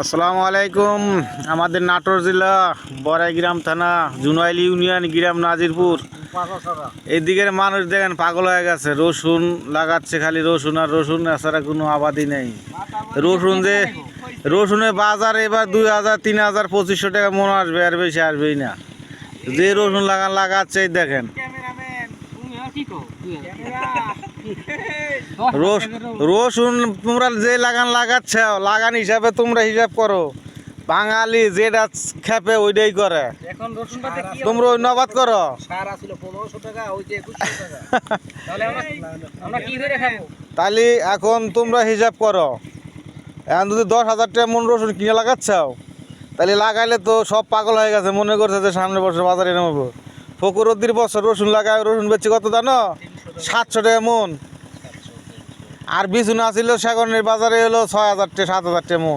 আসসালামু আলাইকুম। আমাদের নাটোর জেলা বড়াইগ্রাম থানা জুনাইল ইউনিয়ন গ্রাম নাজিরপুর। এদিকের মানুষ দেখেন পাগল হয়ে গেছে, রসুন লাগাচ্ছে, খালি রসুন আর রসুন, এছাড়া কোনো আবাদি নেই। রসুনের বাজার এবার 2000, 3000, 2500 টাকা মন আসবে, আর বেশি আসবেই না। যে রসুন লাগাচ্ছে এই দেখেন, রসুন তোমরা যে লাগাচ্ছ, লাগান হিসাবে তোমরা হিসাব করো। বাঙালি যেটা খেপে ওইটাই করে, তোমরা নবাদ করো। তাহলে এখন তোমরা হিসাব করো, এখন যদি 10,000 টাকা মন রসুন কিনে লাগাচ্ছ, তাহলে লাগাইলে তো সব পাগল হয়ে গেছে, মনে করছে যে সামনের বছর বাজারে নেবো। ফকুরদ্দির বছর রসুন লাগায়, রসুন বেচছি কত জানো? 700 টাকা মন। আর বিছুনা ছিল সেগুনের বাজারে হলো 6,000 টাকা, 7,000 টাকা মন।